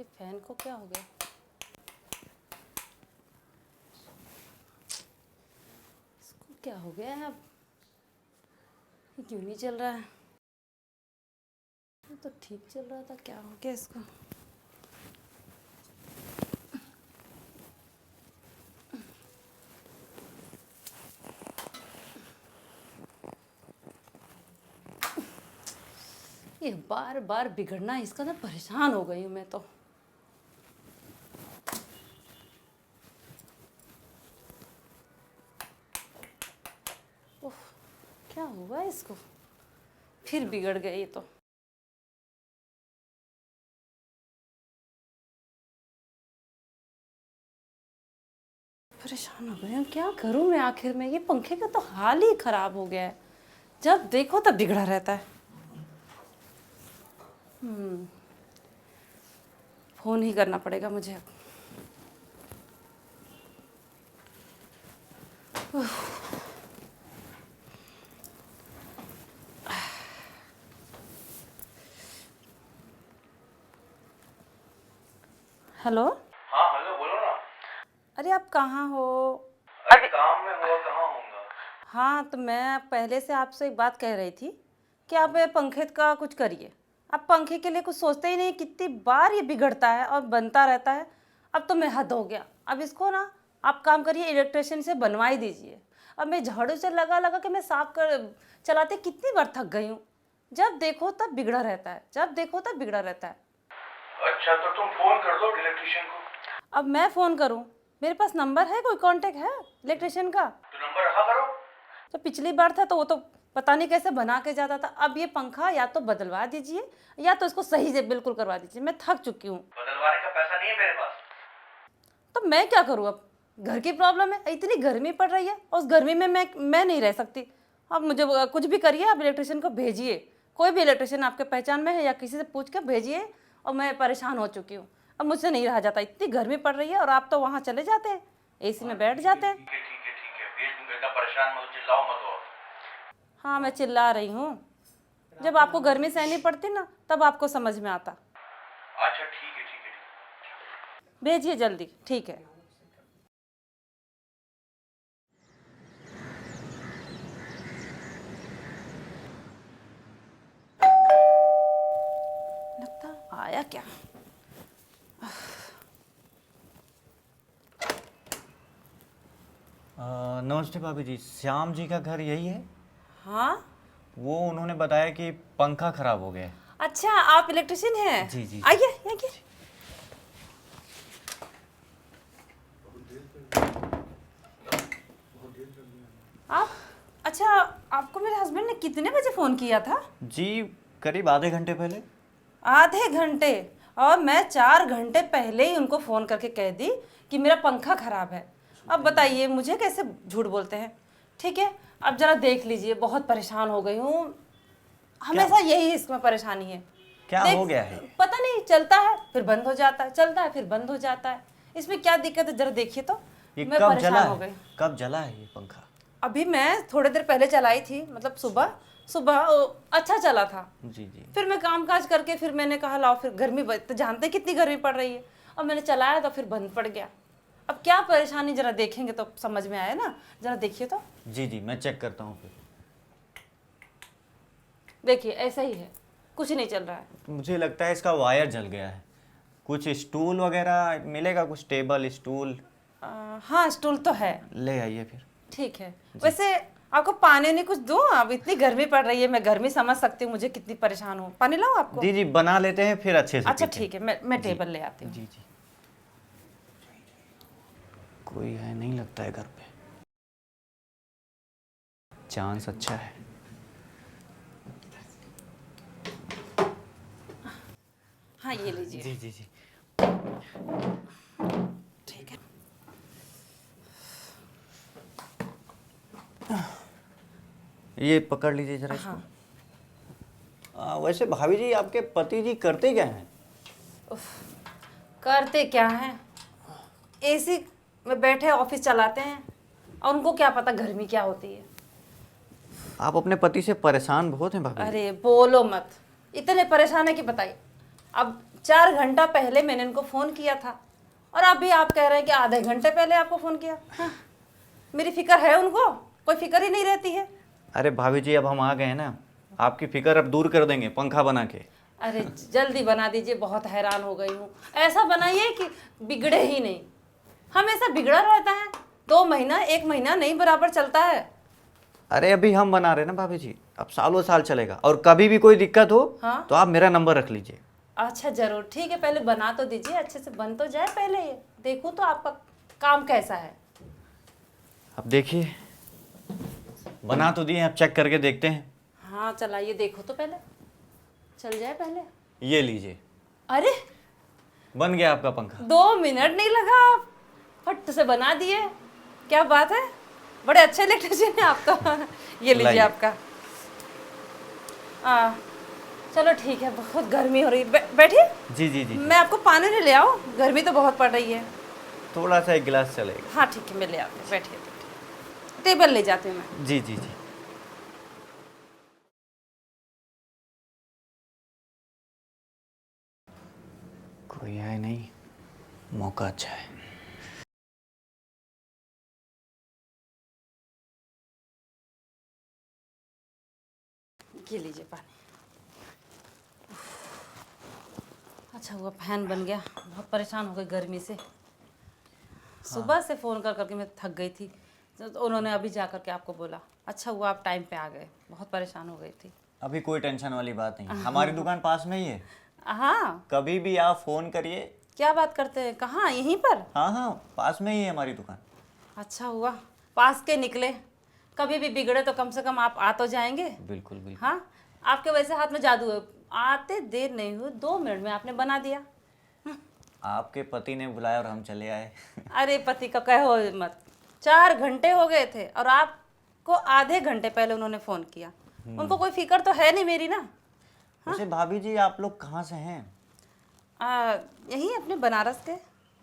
ये फैन को क्या हो गया? इसको क्या हो गया है अब? ये क्यों नहीं चल रहा है? ये तो ठीक चल रहा था, क्या हो गया इसको? ये बार बार बिगड़ना, इसका ना परेशान हो गई हूँ मैं तो। उफ, क्या हुआ इसको? फिर बिगड़ गई ये तो। परेशान हो गई हूँ, क्या करूँ मैं आखिर में? ये पंखे का तो हाल ही खराब हो गया है, जब देखो तब बिगड़ा रहता है। फोन ही करना पड़ेगा मुझे अब। हेलो। हाँ हेलो, बोलो ना। अरे आप कहाँ हो? अरे काम में हुआ, कहाँ होऊंगा। हाँ, तो मैं पहले से आपसे एक बात कह रही थी कि आप ये पंखे का कुछ करिए। आप पंखे के लिए कुछ सोचते ही नहीं, कितनी बार ये बिगड़ता है और बनता रहता है। अब तो मैं हद हो गया। अब इसको ना आप काम करिए, इलेक्ट्रिशियन से बनवा ही दीजिए। अब मैं झाड़ू से लगा लगा के मैं साफ कर चलाते कितनी बार थक गई हूँ। जब देखो तब बिगड़ा रहता है, जब देखो तब बिगड़ा रहता है। अच्छा तो तुम फोन कर दो इलेक्ट्रिशियन को। अब मैं फ़ोन करूँ? मेरे पास नंबर है, कोई कांटेक्ट है इलेक्ट्रिशियन का? तो नंबर रखा करो। तो पिछली बार था तो वो तो पता नहीं कैसे बना के जाता था। अब ये पंखा या तो बदलवा दीजिए या तो इसको सही से बिल्कुल करवा दीजिए। मैं थक चुकी हूँ। बदलवाने का पैसा नहीं है मेरे पास। तो मैं क्या करूँ अब? घर की प्रॉब्लम है, इतनी गर्मी पड़ रही है और उस गर्मी में मैं नहीं रह सकती। अब मुझे कुछ भी करिए, आप इलेक्ट्रिशियन को भेजिए। कोई भी इलेक्ट्रिशियन आपके पहचान में है या किसी से पूछ के भेजिए। और मैं परेशान हो चुकी हूँ, अब मुझसे नहीं रहा जाता। इतनी गर्मी पड़ रही है और आप तो वहाँ चले जाते हैं, एसी में बैठ जाते हैं। ठीक है ठीक है ठीक है, भेज दूंगा। इतना परेशान मत हो, चिल्लाओ मत और। हाँ, मैं चिल्ला रही हूँ। जब आपको गर्मी सहनी पड़ती ना, तब आपको समझ में आता। अच्छा ठीक है ठीक है ठीक है। भेजिए जल्दी, ठीक है। लगता आया क्या? नमस्ते भाभी जी, श्याम जी का घर यही है? हाँ, वो उन्होंने बताया कि पंखा खराब हो गया है। अच्छा आप इलेक्ट्रिशियन हैं? जी, जी। आइए आइए। आप, अच्छा आपको मेरे हस्बैंड ने कितने बजे फ़ोन किया था? जी, करीब आधे घंटे पहले। आधे घंटे? और मैं 4 घंटे पहले ही उनको फ़ोन करके कह दी कि मेरा पंखा ख़राब है। अब बताइए मुझे कैसे झूठ बोलते हैं? ठीक है, अब ज़रा देख लीजिए, बहुत परेशान हो गई हूँ। हमेशा यही इसमें परेशानी है। क्या देख, हो गया है? पता नहीं, चलता है फिर बंद हो जाता है, चलता है फिर बंद हो जाता है। इसमें क्या दिक्कत है जरा देखिए तो। ये मैं कब जला परेशान हो है? गई। कब जला है ये पंखा? अभी मैं थोड़ी देर पहले चलाई थी, मतलब सुबह सुबह अच्छा चला था। जी जी। फिर मैं काम काज करके फिर मैंने कहा लाओ, फिर गर्मी तो जानते कितनी गर्मी पड़ रही है। और मैंने चलाया तो फिर बंद पड़ गया। अब क्या परेशानी जरा देखेंगे तो समझ में आया ना। जरा देखिए तो। जी जी, मैं चेक करता हूँ फिर। देखिए ऐसा ही है, कुछ नहीं चल रहा है। मुझे लगता है इसका वायर जल गया है। कुछ स्टूल वगैरह मिलेगा? कुछ टेबल स्टूल? हाँ, स्टूल तो है। ले आइए फिर। ठीक है। वैसे आपको पानी नहीं कुछ दूँ? अब इतनी गर्मी पड़ रही है, मैं गर्मी समझ सकती हूँ, मुझे कितनी परेशान हूँ। पानी लाऊं आपको? जी जी, बना लेते हैं फिर अच्छे से अच्छा पीते ठीक है, हैं। मैं टेबल ले आती हूँ। जी जी। कोई है नहीं लगता है घर पे। चांस अच्छा है। हाँ ये लीजिए। जी जी जी। ठीक है। ये पकड़ लीजिए जरा इसको। हाँ। वैसे भाभी जी, आपके पति जी करते क्या हैं? करते क्या हैं? एसी में बैठे ऑफिस चलाते हैं, और उनको क्या पता गर्मी क्या होती है। आप अपने पति से परेशान बहुत हैं भाभी जी। अरे बोलो मत, इतने परेशान है कि बताइए। अब 4 घंटा पहले मैंने इनको फ़ोन किया था और अभी आप कह रहे हैं कि आधे घंटे पहले आपको फ़ोन किया। हाँ, मेरी फिक्र है उनको, कोई फिक्र ही नहीं रहती है। अरे भाभी जी अब हम आ गए हैं ना, आपकी फिक्र अब दूर कर देंगे पंखा बना के। अरे जल्दी बना दीजिए, बहुत हैरान हो गई हूँ। ऐसा बनाइए कि बिगड़े ही नहीं, हमेशा बिगड़ा रहता है। 2 महीना 1 महीना नहीं बराबर चलता है। अरे अभी हम बना रहे हैं ना भाभी जी, अब सालों साल चलेगा। और कभी भी कोई दिक्कत हो हाँ? तो आप मेरा नंबर रख लीजिए। अच्छा जरूर, ठीक है, पहले बना तो दीजिए, अच्छे से बन तो जाए पहले, ये देखूँ तो आपका काम कैसा है। अब देखिए बना तो दिए, अब चेक करके देखते हैं। हाँ चलाइए, देखो तो पहले, चल जाए पहले। ये लीजिए, अरे बन गया आपका पंखा। 2 मिनट नहीं लगा, आप फट से बना दिए। क्या बात है, बड़े अच्छे इलेक्ट्रिशियन है आपका। ये लीजिए लाइए। आपका। चलो ठीक है, बहुत गर्मी हो रही है, बैठिए। जी जी जी, मैं आपको पानी नहीं ले आऊँ, गर्मी तो बहुत पड़ रही है। थोड़ा सा एक गिलास चलेगा। हाँ ठीक है, मैं ले आती हूँ, बैठिए बैठिए। टेबल ले जाती हूँ मैं। जी जी जी। कोई है नहीं, मौका अच्छा है। ये लीजिए पानी। अच्छा हुआ फैन बन गया, बहुत परेशान हो गई गर्मी से। सुबह से फ़ोन कर करके मैं थक गई थी, तो उन्होंने अभी जा करके आपको बोला। अच्छा हुआ आप टाइम पे आ गए, बहुत परेशान हो गई थी। अभी कोई टेंशन वाली बात नहीं है, हमारी दुकान पास में ही है, हाँ, कभी भी आप फोन करिए। क्या बात करते हैं, कहाँ, यहीं पर? हाँ हाँ, पास में ही है हमारी दुकान। अच्छा हुआ पास के निकले, कभी भी बिगड़े तो कम से कम आप आ तो जाएंगे। बिल्कुल बिल्कुल। हाँ, आपके वैसे हाथ में जादू है, आते देर नहीं हुई, 2 मिनट में आपने बना दिया। आपके पति ने बुलाया और हम चले आए। अरे पति का कहो मत, 4 घंटे हो गए थे और आपको आधे घंटे पहले उन्होंने फ़ोन किया। उनको कोई फिक्र तो है नहीं मेरी ना। वैसे भाभी जी आप लोग कहाँ से हैं? यहीं अपने बनारस के।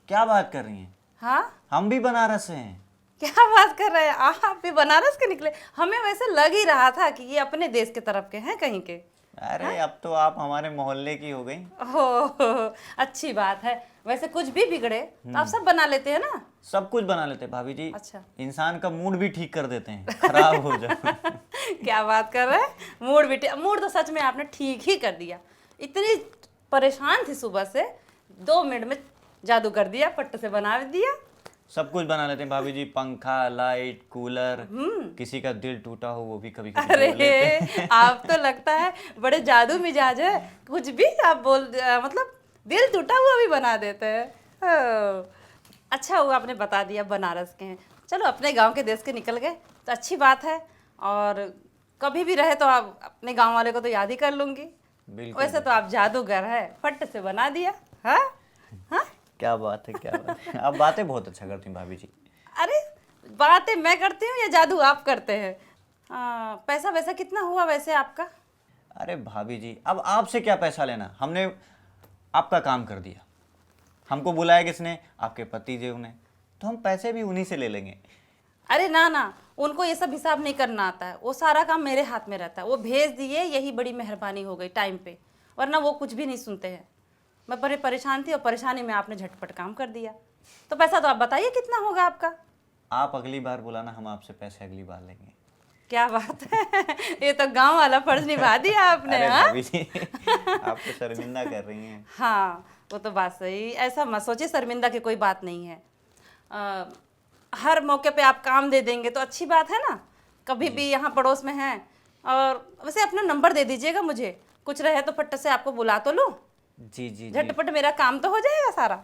क्या बात कर रही हैं? हाँ, हम भी बनारस से हैं। क्या बात कर रहे हैं, आप भी बनारस के निकले? हमें वैसे लग ही रहा था कि ये अपने देश के तरफ के हैं कहीं के। अरे अब तो आप हमारे मोहल्ले की हो गई। ओह, अच्छी बात है। वैसे कुछ भी बिगड़े तो आप सब बना लेते हैं ना? सब कुछ बना लेते हैं भाभी जी। अच्छा। इंसान का मूड भी ठीक कर देते हैं, खराब हो जाए। क्या बात कर रहे हैं, मूड तो सच में आपने ठीक ही कर दिया। इतनी परेशान थी सुबह से, 2 मिनट में जादू कर दिया, पट्ट से बना दिया। सब कुछ बना लेते हैं भाभी जी, पंखा, लाइट, कूलर। किसी का दिल टूटा हो वो भी कभी कभी अरे बोल लेते हैं। आप तो लगता है बड़े जादू मिजाज है, कुछ भी आप मतलब दिल टूटा हुआ भी बना देते हैं। ओह, अच्छा हुआ आपने बता दिया बनारस के हैं। चलो अपने गांव के देश के निकल गए तो अच्छी बात है, और कभी भी रहे तो आप अपने गांव वाले को तो याद ही कर लूंगी। बिल्कुल। वैसे तो आप जादूगर है, फट से बना दिया। हाँ हाँ, क्या बात है, क्या बात है। आप बातें बहुत अच्छा करती हैं भाभी जी। अरे बातें मैं करती हूँ या जादू आप करते हैं? पैसा वैसा कितना हुआ वैसे आपका? अरे भाभी जी अब आपसे क्या पैसा लेना, हमने आपका काम कर दिया। हमको बुलाया किसने? आपके पति जी ने, तो हम पैसे भी उन्हीं से ले लेंगे। अरे ना ना, उनको ये सब हिसाब नहीं करना आता है, वो सारा काम मेरे हाथ में रहता है। वो भेज दिए, यही बड़ी मेहरबानी हो गई टाइम पे, वरना वो कुछ भी नहीं सुनते हैं। मैं बड़े परेशान थी और परेशानी में आपने झटपट काम कर दिया। तो पैसा तो आप बताइए कितना होगा आपका? आप अगली बार बुलाना, हम आपसे पैसे अगली बार लेंगे। क्या बात है, ये तो गांव वाला फर्ज निभा दिया आपने। अरे हाँ भाभी जी आप तो शर्मिंदा कर रही हैं। हाँ, वो तो बात सही, ऐसा मत सोचिए, शर्मिंदा की कोई बात नहीं है। हर मौके पे आप काम दे देंगे तो अच्छी बात है ना। कभी भी यहाँ पड़ोस में हैं, और वैसे अपना नंबर दे दीजिएगा मुझे, कुछ रहे तो फट से आपको बुला तो लूँ। जी जी जी। झटपट मेरा काम तो हो जाएगा सारा।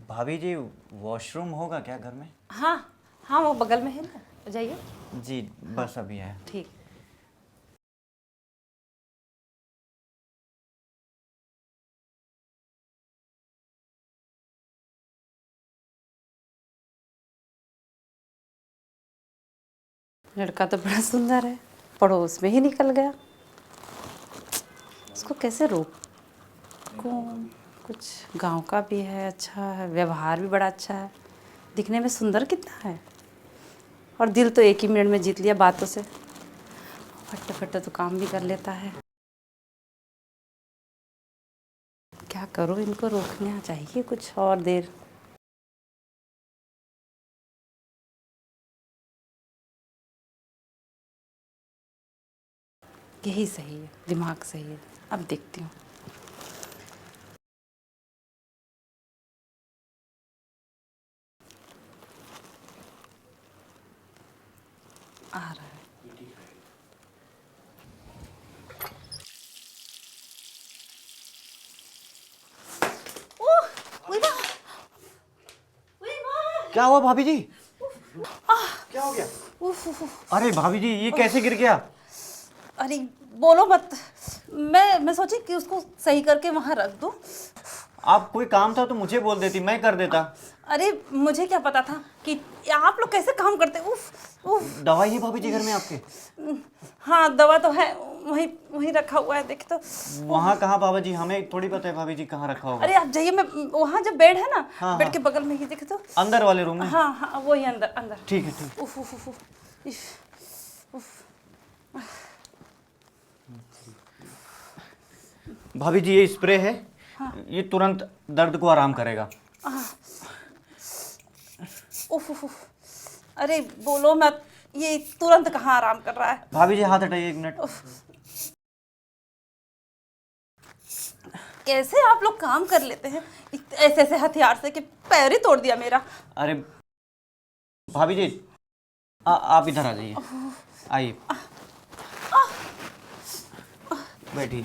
भाभी जी वॉशरूम होगा क्या घर में? हाँ हाँ, वो बगल में है ना, जाइए। जी बस अभी है। ठीक। लड़का तो बड़ा सुंदर है, पड़ोस में ही निकल गया। उसको कैसे रोकूं? कुछ गांव का भी है, अच्छा है, व्यवहार भी बड़ा अच्छा है, दिखने में सुंदर कितना है, और दिल तो एक ही मिनट में जीत लिया बातों से। फट फट तो काम भी कर लेता है। क्या करूँ, इनको रोकना चाहिए कुछ और देर। यही सही है, दिमाग सही है। अब देखती हूँ। आ रहा है। क्या हुआ भाभी जी? क्या हो गया? अरे भाभी जी, ये कैसे गिर गया? अरे बोलो मत। मैं सोची कि उसको सही करके वहां रख दूं। आप कोई काम था तो मुझे बोल देती, मैं कर देता। अरे मुझे क्या पता था कि आप लोग कैसे काम करते। उफ उफ। दवाई है भाभी जी घर में आपके? हाँ दवा तो है, वहीं वहीं रखा हुआ है, देखे तो। वहाँ कहाँ बाबा जी, हमें थोड़ी पता है भाभी जी कहाँ रखा होगा। अरे आप जाइए, मैं वहाँ जब बेड है ना, हाँ, बेड हाँ। के बगल में ही, देखे तो। अंदर वाले रूम में? हाँ हाँ वही अंदर अंदर। ठीक है, ठीक। उफ उफ उफ उफ, इफ, उफ। भाभी जी ये स्प्रे है, ये तुरंत दर्द को आराम करेगा। उफ उफ उफ। अरे बोलो मत, ये तुरंत कहाँ आराम कर रहा है। भाभी जी हाथ हटाइए 1 मिनट। कैसे आप लोग काम कर लेते हैं ऐसे ऐसे हथियार से कि पैर ही तोड़ दिया मेरा। अरे भाभी जी आप इधर आ जाइए, आइए बैठिए।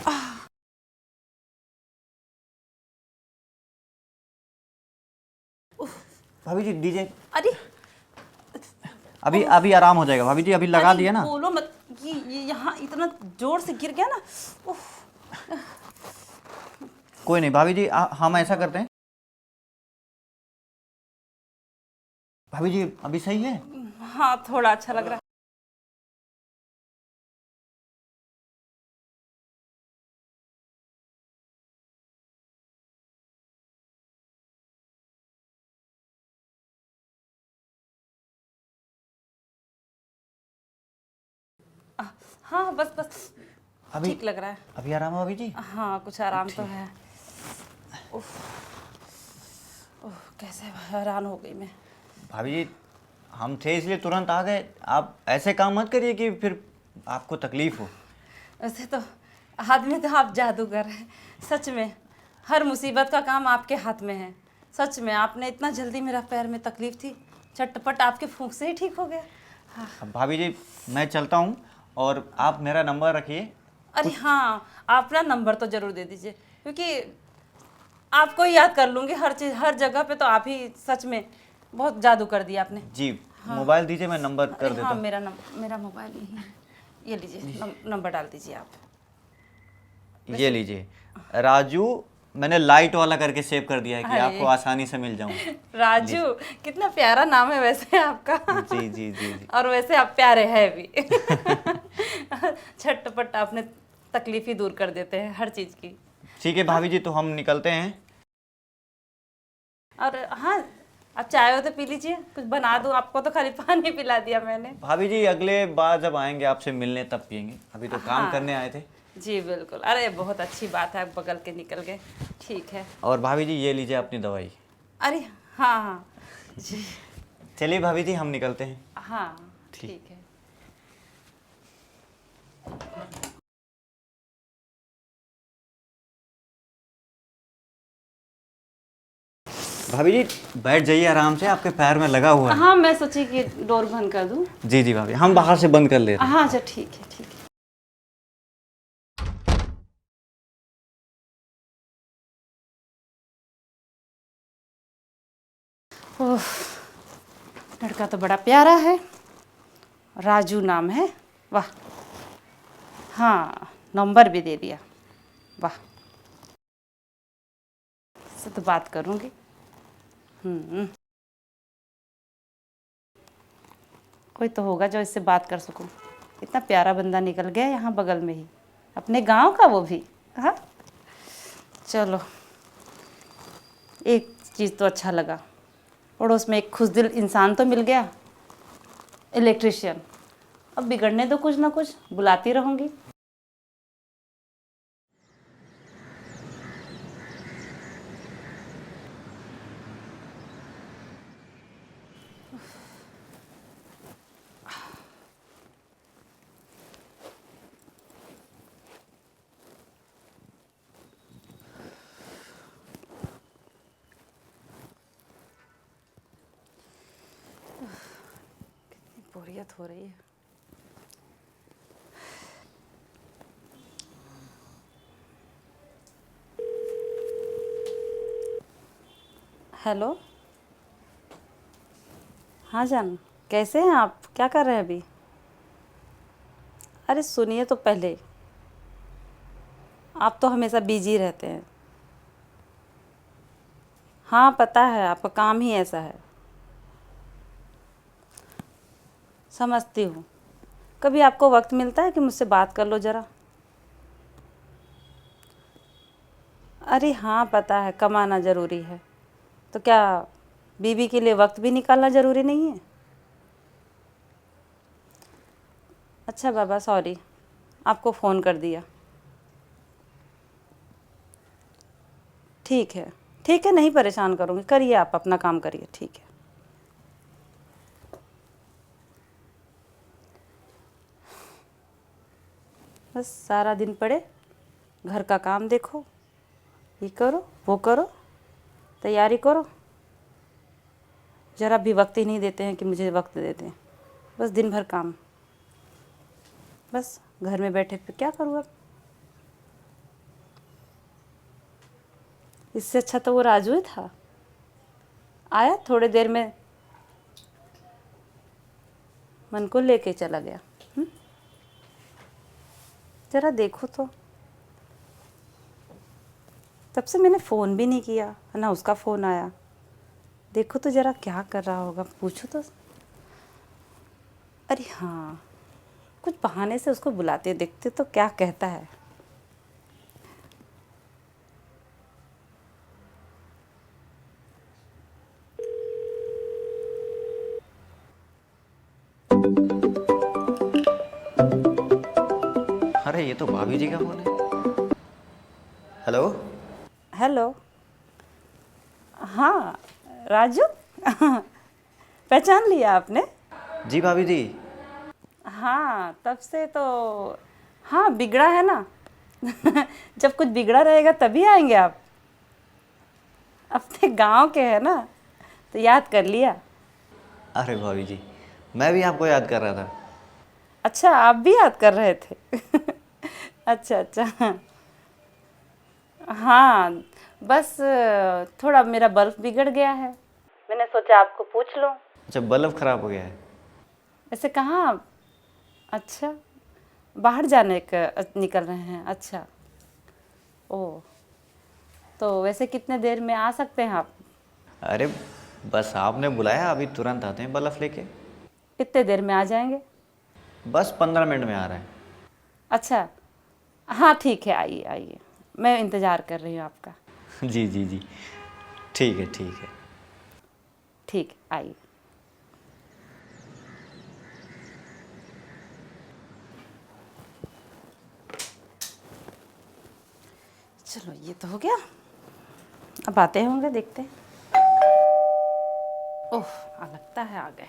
भाभी जी दीजिए। अरे अभी अभी आराम हो जाएगा भाभी जी, अभी लगा अरे दिया ना। बोलो मत, ये यहाँ इतना जोर से गिर गया ना। उफ। कोई नहीं भाभी जी, हम ऐसा करते हैं। भाभी जी अभी सही है? हाँ थोड़ा अच्छा लग रहा है। हाँ बस बस अभी ठीक लग रहा है। अभी आराम है भाभी जी? हाँ कुछ आराम तो है। उफ उफ, कैसे हैरान हो गई मैं। भाभी जी हम थे इसलिए तुरंत आ गए, आप ऐसे काम मत करिए कि फिर आपको तकलीफ हो। वैसे तो हाथ में तो आप जादूगर हैं, सच में। हर मुसीबत का काम आपके हाथ में है। सच में आपने इतना जल्दी, मेरा पैर में तकलीफ थी, झटपट आपके फूंक से ही ठीक हो गया। हाँ। अब भाभी जी मैं चलता हूँ, और आप मेरा नंबर रखिए। अरे हाँ, आप ना नंबर तो जरूर दे दीजिए, क्योंकि आपको ही याद कर लूँगी हर चीज़, हर जगह पे तो आप ही, सच में बहुत जादू कर दिया आपने। जी मोबाइल दीजिए, मैं नंबर कर अरे देता हाँ, हूँ। मेरा मोबाइल यही है, ये लीजिए, नंबर डाल दीजिए आप। ये लीजिए राजू, मैंने लाइट वाला करके सेव कर दिया है कि अरे। आपको आसानी से मिल जाऊँ। राजू, कितना प्यारा नाम है वैसे आपका। जी जी जी जी। और वैसे आप प्यारे हैं भी। झटपट आपने तकलीफ ही दूर कर देते हैं हर चीज़ की। ठीक है भाभी जी, तो हम निकलते हैं। और हाँ, आप चाय हो तो पी लीजिए, कुछ बना दूँ आपको, तो खाली पानी पिला दिया मैंने। भाभी जी अगले बार जब आएंगे आपसे मिलने तब पियेंगे, अभी तो काम हाँ। करने आए थे। जी बिल्कुल, अरे बहुत अच्छी बात है, आप बगल के निकल गए, ठीक है। और भाभी जी ये लीजिए अपनी दवाई। अरे हाँ हाँ जी। चलिए भाभी जी हम निकलते हैं। हाँ ठीक है। भाभी जी बैठ जाइए आराम से, आपके पैर में लगा हुआ है। हाँ मैं सोची कि डोर बंद कर दूँ। जी जी भाभी, हम बाहर से बंद कर लेते हैं। हाँ अच्छा ठीक है, ठीक है। ओह, लड़का तो बड़ा प्यारा है, राजू नाम है, वाह। हाँ नंबर भी दे दिया, वाह। इससे तो बात करूँगी। कोई तो होगा जो इससे बात कर सकूं। इतना प्यारा बंदा निकल गया यहाँ बगल में ही, अपने गांव का, वो भी। हाँ चलो, एक चीज़ तो अच्छा लगा, पड़ोस में एक खुशदिल इंसान तो मिल गया, इलेक्ट्रिशियन। अब बिगड़ने दो कुछ ना कुछ, बुलाती रहूँगी। बोरियत हो रही है। हेलो, हाँ जान, कैसे हैं आप? क्या कर रहे हैं अभी? अरे सुनिए तो पहले, आप तो हमेशा बिजी रहते हैं। हाँ पता है, आपका काम ही ऐसा है। समझती हूँ। कभी आपको वक्त मिलता है कि मुझसे बात कर लो ज़रा? अरे हाँ पता है, कमाना ज़रूरी है, तो क्या बीवी के लिए वक्त भी निकालना ज़रूरी नहीं है? अच्छा बाबा, सॉरी, आपको फ़ोन कर दिया। ठीक है, ठीक है, नहीं परेशान करूँगी, करिए, आप अपना काम करिए, ठीक है। बस सारा दिन पड़े, घर का काम देखो, ये करो वो करो, तैयारी करो, ज़रा भी वक्त ही नहीं देते हैं कि मुझे वक्त दे दें। बस दिन भर काम, बस घर में बैठे पे क्या करूँ अब? इससे अच्छा तो वो राजू ही था, आया थोड़ी देर में मन को लेके चला गया। ज़रा देखो तो, तब से मैंने फ़ोन भी नहीं किया, ना उसका फ़ोन आया। देखो तो ज़रा क्या कर रहा होगा, पूछो तो। अरे हाँ, कुछ बहाने से उसको बुलाते देखते तो क्या कहता है। अरे ये तो भाभी जी का फोन है। हेलो। हेलो, हाँ राजू, पहचान लिया आपने? जी भाभी जी। हाँ तब से तो, हाँ बिगड़ा है ना। जब कुछ बिगड़ा रहेगा तभी आएंगे आप। अपने गांव के हैं ना, तो याद कर लिया। अरे भाभी जी, मैं भी आपको याद कर रहा था। अच्छा, आप भी याद कर रहे थे। अच्छा अच्छा। हाँ बस थोड़ा मेरा बल्ब बिगड़ गया है, मैंने सोचा आपको पूछ लूँ। अच्छा, बल्ब खराब हो गया है। ऐसे कहाँ आप? अच्छा, बाहर जाने का निकल रहे हैं? अच्छा, ओ, तो वैसे कितने देर में आ सकते हैं आप? अरे बस आपने बुलाया, अभी तुरंत आते हैं बल्ब लेके। कितने देर में आ जाएंगे? बस 15 मिनट में आ रहा है। अच्छा, हाँ ठीक है, आइए आइए, मैं इंतज़ार कर रही हूँ आपका। जी जी जी, ठीक है ठीक है। ठीक है, आइए। चलो ये तो हो गया, अब आते होंगे, देखते हैं। ओह, लगता है आ गए।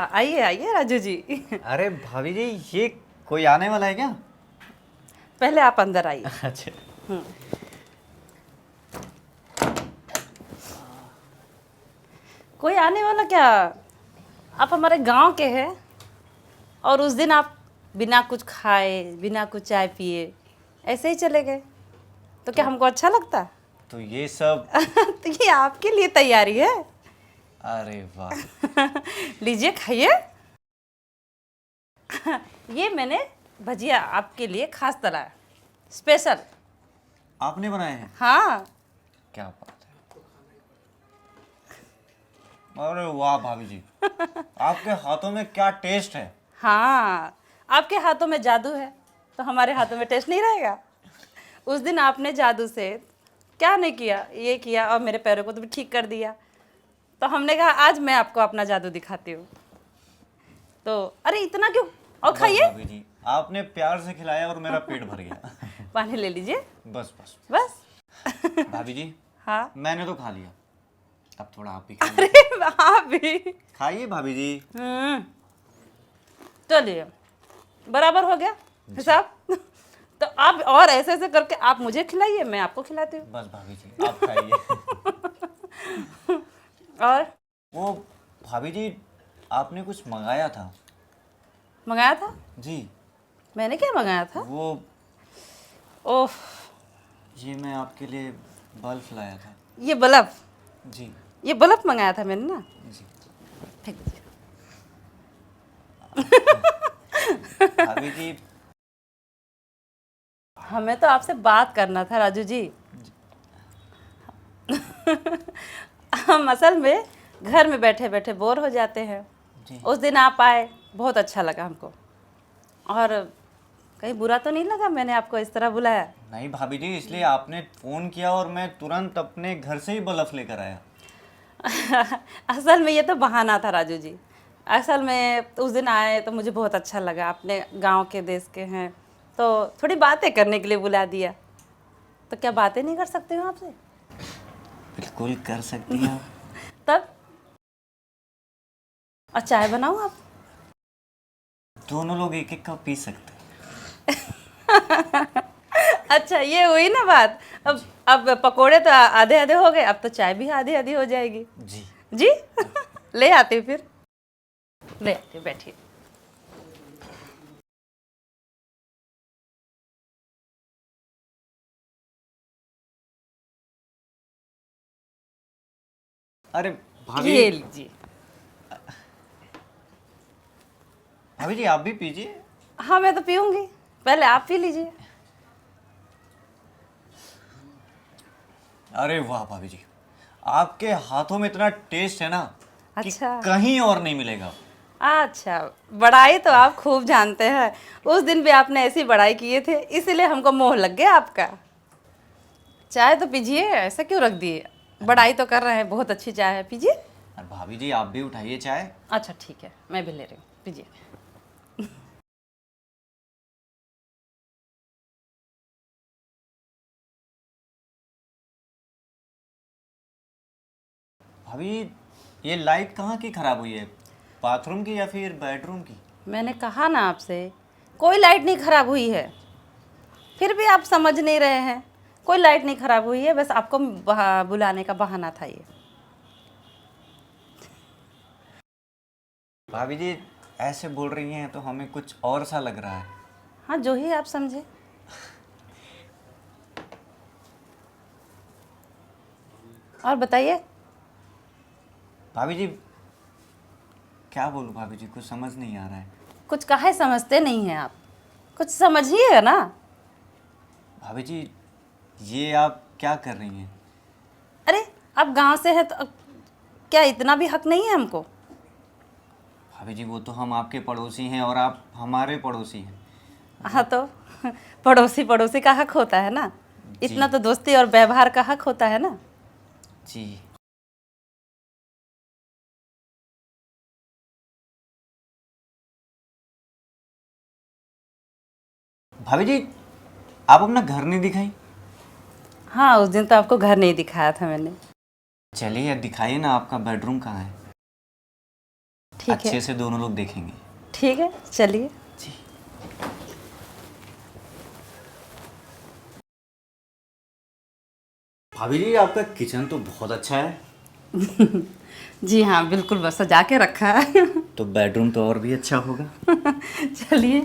आइए आइए राजू जी। अरे भाभी जी, ये कोई आने वाला है क्या? पहले आप अंदर आइए। अच्छा। कोई आने वाला क्या, आप हमारे गांव के हैं, और उस दिन आप बिना कुछ खाए, बिना कुछ चाय पिए ऐसे ही चले गए, तो क्या हमको अच्छा लगता? तो ये सब। तो ये आपके लिए तैयारी है। अरे वाह। लीजिए खाइए। ये मैंने भजिया आपके लिए खास तला है, स्पेशल। आपने बनाए हैं? हाँ। क्या बात है। अरे वाह भाभी जी, आपके हाथों में क्या टेस्ट है। हाँ, आपके हाथों में जादू है, तो हमारे हाथों में टेस्ट नहीं रहेगा? उस दिन आपने जादू से क्या नहीं किया, ये किया, और मेरे पैरों को तो भी ठीक कर दिया। तो हमने कहा आज मैं आपको अपना जादू दिखाती हूँ। तो अरे इतना क्यों, और बस खाइए। भाभी जी, आपने प्यार से खिलाया और मेरा पेट भर गया। पानी ले लीजिए। बस बस। बस। भाभी जी, हाँ। मैंने तो खा लिया, अब थोड़ा आप भी खा अरे लीजिए। आप भी। खाइए भाभी जी। चलिए, बराबर हो गया हिसाब। तो आप और ऐसे ऐसे करके आप मुझे खिलाइए, मैं आपको खिलाती हूँ। बस भाभी जी, आप खाइए। और वो भाभी जी, आपने कुछ मंगाया था। मंगाया था? जी। मैंने क्या मंगाया था? वो ओह, ये मैं आपके लिए बल्ब लाया था। ये बल्ब? जी। ये बल्ब मंगाया था मैंने ना। जी। फेंक दीजिए। भाभी जी, हमें तो आपसे बात करना था राजू जी। हम असल में घर में बैठे बैठे बोर हो जाते हैं। जी। उस दिन आप आए, बहुत अच्छा लगा हमको। और कहीं बुरा तो नहीं लगा मैंने आपको इस तरह बुलाया? नहीं भाभी जी, इसलिए आपने फ़ोन किया और मैं तुरंत अपने घर से ही बल्ब लेकर आया। असल में ये तो बहाना था राजू जी। असल में उस दिन आए तो मुझे बहुत अच्छा लगा, अपने गांव के देश के हैं तो थोड़ी बातें करने के लिए बुला दिया। तो क्या बातें नहीं कर सकते हो आपसे? बिल्कुल कर सकती हैं आप। तब और चाय बनाऊं आप? दोनों लोग एक एक कप पी सकते हैं। अच्छा, ये हुई ना बात। अब पकोड़े तो आधे आधे हो गए, अब तो चाय भी आधी आधी हो जाएगी। जी। जी। ले आती फिर, ले आती, बैठिए। अरे भाभी, ये लीजिए। भाभी जी आप भी पीजिए। हाँ, मैं तो पीऊंगी, पहले आप पी लीजिए। अरे वाह भाभी जी, आपके हाथों में इतना टेस्ट है ना कि अच्छा। कहीं और नहीं मिलेगा। अच्छा, बड़ाई तो आप खूब जानते हैं। उस दिन भी आपने ऐसी बड़ाई किए थे, इसीलिए हमको मोह लग गया आपका। चाय तो पीजिए, ऐसा क्यों रख दिए? बड़ाई तो कर रहे हैं, बहुत अच्छी चाय है, पीजिए। अरे भाभी जी आप भी उठाइए चाय। अच्छा ठीक है, मैं भी ले रही हूँ, पीजिए। भाभी, ये लाइट कहाँ की खराब हुई है? बाथरूम की या फिर बेडरूम की? मैंने कहा ना आपसे, कोई लाइट नहीं खराब हुई है, फिर भी आप समझ नहीं रहे हैं। कोई लाइट नहीं खराब हुई है, बस आपको बुलाने का बहाना था ये। भाभी जी ऐसे बोल रही हैं तो हमें कुछ और सा लग रहा है। हाँ, जो ही आप समझे। और बताइए। भाभी जी क्या बोलूं, भाभी जी कुछ समझ नहीं आ रहा है। कुछ काहे समझते नहीं हैं आप? कुछ समझिए ना। भाभी जी ये आप क्या कर रही हैं? अरे, आप गांव से हैं तो अब क्या इतना भी हक नहीं है हमको? भाभी जी वो तो हम आपके पड़ोसी हैं और आप हमारे पड़ोसी हैं। हाँ तो पड़ोसी पड़ोसी का हक होता है ना, इतना तो दोस्ती और व्यवहार का हक होता है ना। जी। भाभी जी आप अपना घर नहीं दिखाई? हाँ, उस दिन तो आपको घर नहीं दिखाया था मैंने। चलिए दिखाइए ना, आपका बेडरूम कहाँ है? ठीक है, अच्छे से दोनों लोग देखेंगे। ठीक है, चलिए। जी। भाभी जी आपका किचन तो बहुत अच्छा है। जी हाँ, बिल्कुल, बस सजा के रखा है। तो बेडरूम तो और भी अच्छा होगा। चलिए।